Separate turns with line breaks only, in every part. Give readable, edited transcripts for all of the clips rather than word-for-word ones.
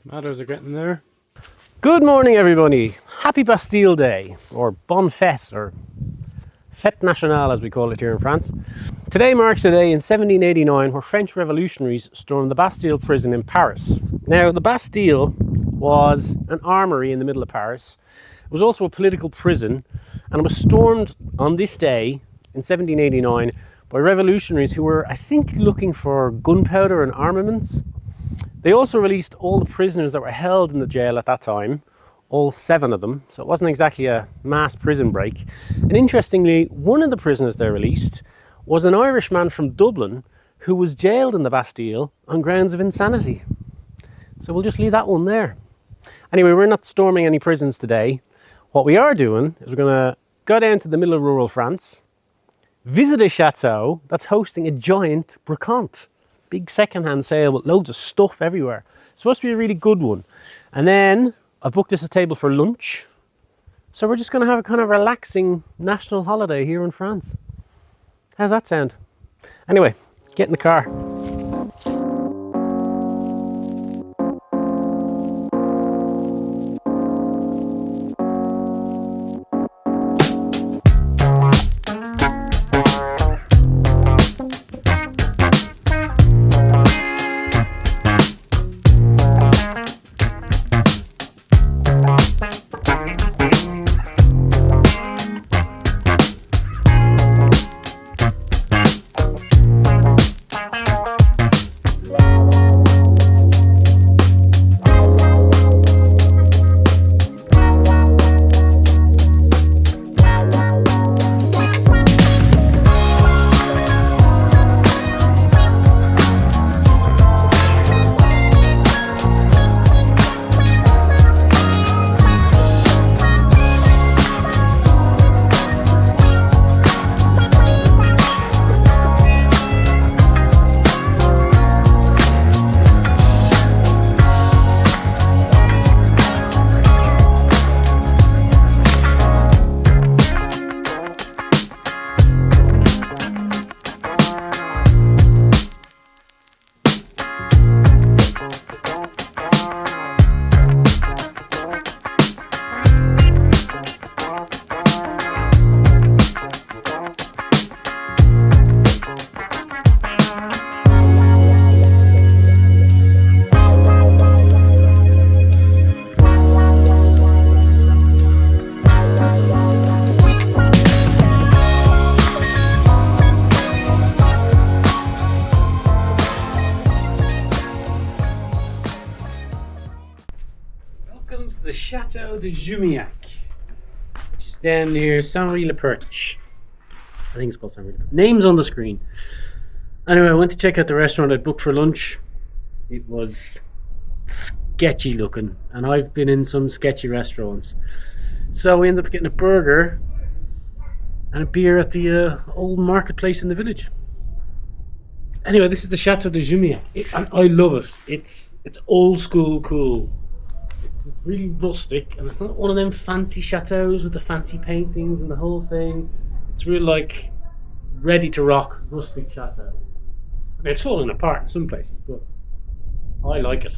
Matters are getting there. Good morning, everybody. Happy Bastille Day, or Bonne Fête, or Fête Nationale as we call it here in France. Today marks the day in 1789 where French revolutionaries stormed the Bastille prison in Paris. Now, the Bastille was an armory in the middle of Paris. It was also a political prison, and it was stormed on this day in 1789 by revolutionaries who were, I think, looking for gunpowder and armaments. They also released all the prisoners that were held in the jail at that time, all 7 of them, so it wasn't exactly a mass prison break. And interestingly, one of the prisoners they released was an Irishman from Dublin who was jailed in the Bastille on grounds of insanity. So we'll just leave that one there. Anyway, we're not storming any prisons today. What we are doing is we're going to go down to the middle of rural France, visit a chateau that's hosting a giant brocante. Big second-hand sale with loads of stuff everywhere. It's supposed to be a really good one. And then I've booked us a table for lunch. So we're just going to have a kind of relaxing national holiday here in France. How's that sound? Anyway, get in the car. The Chateau de Jumiac, which is down near Saint-Marie-le-Perche. I think it's called Saint-Marie-le-Perche. Name's on the screen. Anyway, I went to check out the restaurant I'd booked for lunch. It was sketchy looking, and I've been in some sketchy restaurants. So we ended up getting a burger and a beer at the old marketplace in the village. Anyway, this is the Chateau de Jumiac. I love it. It's old school cool. It's really rustic, and it's not one of them fancy chateaus with the fancy paintings and the whole thing. It's real, like, ready to rock rustic chateau. I mean, it's falling apart in some places, but I like it.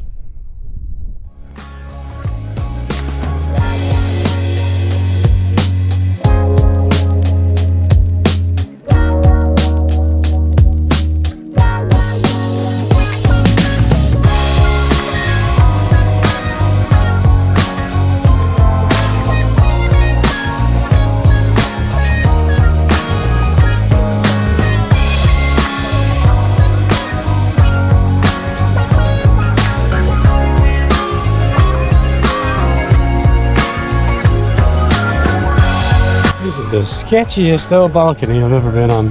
The sketchiest old balcony I've ever been on.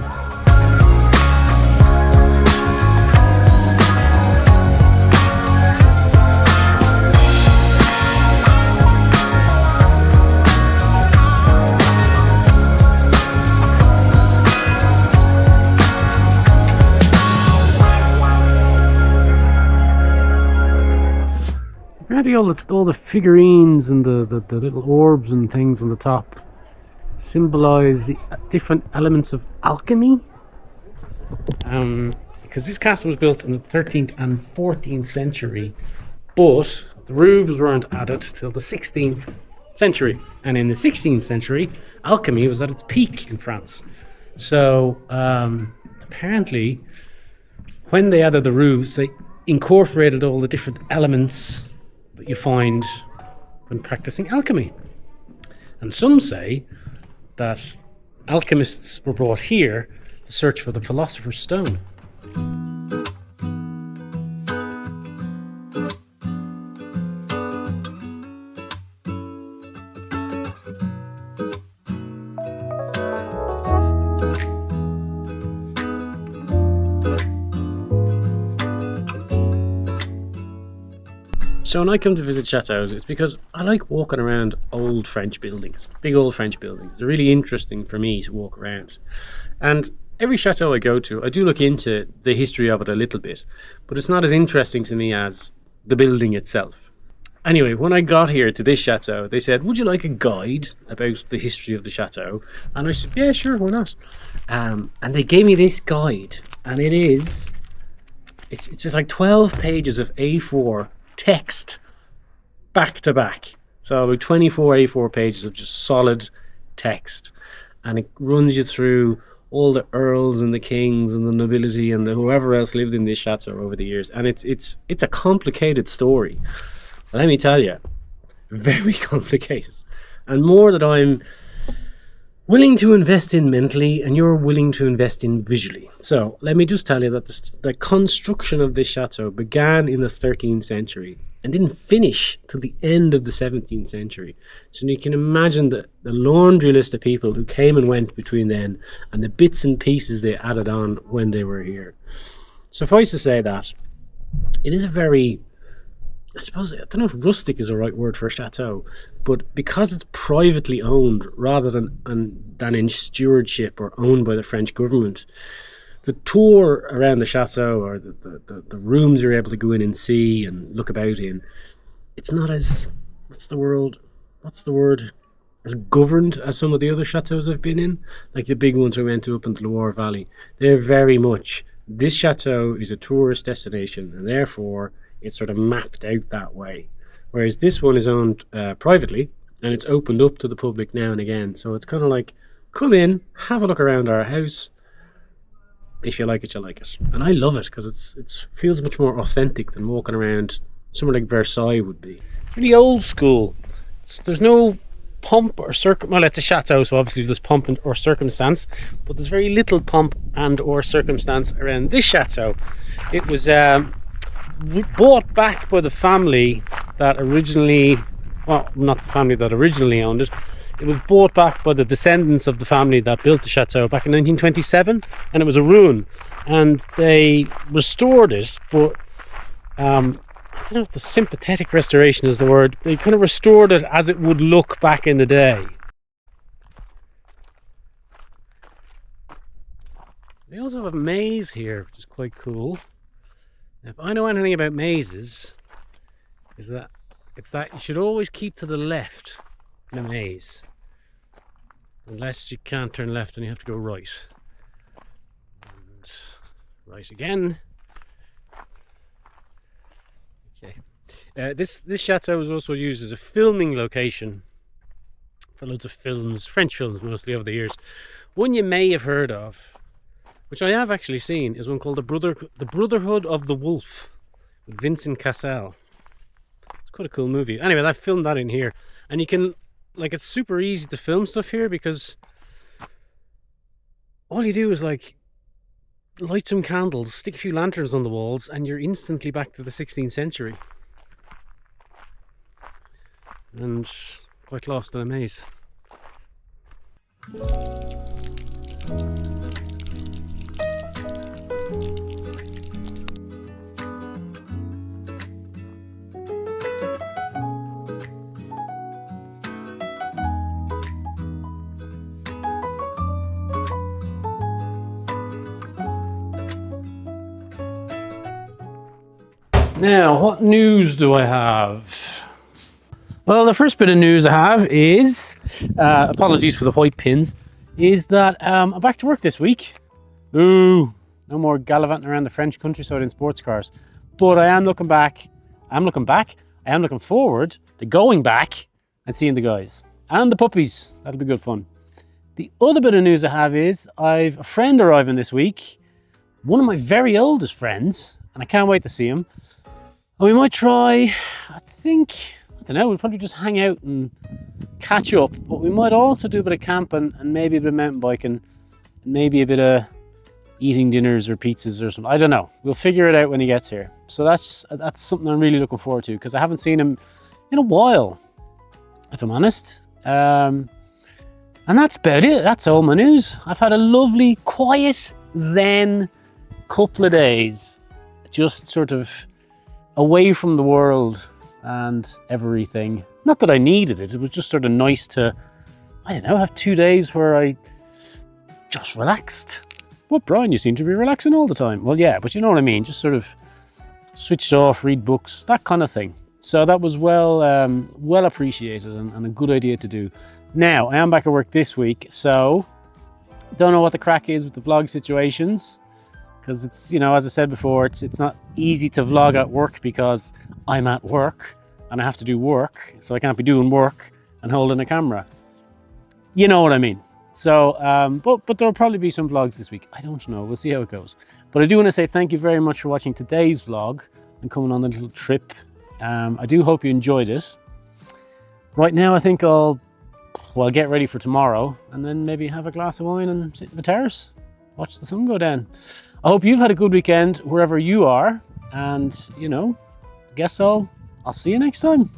Apparently all the figurines and the little orbs and things on the top symbolize the different elements of alchemy, because this castle was built in the 13th and 14th century, but The roofs weren't added till the 16th century. And in the 16th century, alchemy was at its peak in France. So apparently, when they added the roofs, they incorporated all the different elements that you find when practicing alchemy. And some say that alchemists were brought here to search for the Philosopher's Stone. So when I come to visit chateaus, it's because I like walking around old French buildings, big old French buildings. They're really interesting for me to walk around. And every chateau I go to, I do look into the history of it a little bit, but it's not as interesting to me as the building itself. Anyway, when I got here to this chateau, they said, would you like a guide about the history of the chateau? And I said, yeah, sure, why not? And they gave me this guide, and it's just like 12 pages of A4 text back to back. So about 24 A4 pages of just solid text, and it runs you through all the earls and the kings and the nobility and the whoever else lived in this chateau over the years. And it's a complicated story. Let me tell you, very complicated, and more that I'm willing to invest in mentally and you're willing to invest in visually. So let me just tell you that the construction of this chateau began in the 13th century and didn't finish till the end of the 17th century. So you can imagine the laundry list of people who came and went between then and the bits and pieces they added on when they were here. Suffice to say that it is a very, I don't know if rustic is the right word for a chateau, but because it's privately owned rather than in stewardship or owned by the French government, the tour around the chateau, or the rooms you're able to go in and see and look about in, it's not as, what's the word, as governed as some of the other chateaus I've been in, like the big ones we went to up in the Loire Valley. They're very much, this chateau is a tourist destination, and therefore it's sort of mapped out that way. Whereas this one is owned privately, and it's opened up to the public now and again. So it's kind of like, come in, have a look around our house. If you like it, you like it. And I love it because it feels much more authentic than walking around somewhere like Versailles would be. Really old school. There's no pomp or well, it's a chateau, so obviously there's pomp or circumstance, but there's very little pomp and or circumstance around this chateau. It was bought back by the family that originally, well, not the family that originally owned it. It was bought back by the descendants of the family that built the chateau back in 1927, and it was a ruin. And they restored it, but I don't know if the sympathetic restoration is the word. They kind of restored it as it would look back in the day. They also have a maze here, which is quite cool. If I know anything about mazes, it's that you should always keep to the left in a maze, unless you can't turn left and you have to go right. And right again. Okay. This chateau was also used as a filming location for loads of films, French films mostly over the years. One you may have heard of, which I have actually seen, is one called The Brotherhood of the Wolf with Vincent Cassel. It's quite a cool movie. Anyway, I filmed that in here, and you can, like, it's super easy to film stuff here because all you do is like light some candles, stick a few lanterns on the walls, and you're instantly back to the 16th century. And quite lost in a maze. Now, what news do I have? Well, the first bit of news I have is, apologies for the white pins, is that I'm back to work this week. Ooh, no more gallivanting around the French countryside in sports cars. But I am looking back. I I am looking forward to going back and seeing the guys and the puppies. That'll be good fun. The other bit of news I have is I've a friend arriving this week, one of my very oldest friends, and I can't wait to see him. And we might try, I don't know, we'll probably just hang out and catch up, but we might also do a bit of camping and maybe a bit of mountain biking and maybe a bit of eating dinners or pizzas or something. I don't know. We'll figure it out when he gets here. So that's something I'm really looking forward to, because I haven't seen him in a while, if I'm honest. And that's about it. That's all my news. I've had a lovely, quiet, zen couple of days, just sort of away from the world and everything. Not that I needed it. It was just sort of nice to, I don't know, have 2 days where I just relaxed. Well, Brian, you seem to be relaxing all the time. Well, yeah, but you know what I mean. Just sort of switched off, read books, that kind of thing. So that was well appreciated and a good idea to do. Now, I am back at work this week, so don't know what the crack is with the vlog situations, because it's, you know, as I said before, it's not easy to vlog at work because I'm at work and I have to do work, so I can't be doing work and holding a camera. You know what I mean. So, but there'll probably be some vlogs this week. I don't know. We'll see how it goes. But I do want to say thank you very much for watching today's vlog and coming on a little trip. I do hope you enjoyed it. Right now, I think I'll get ready for tomorrow and then maybe have a glass of wine and sit in the terrace, watch the sun go down. I hope you've had a good weekend wherever you are. And, you know, I guess I'll see you next time.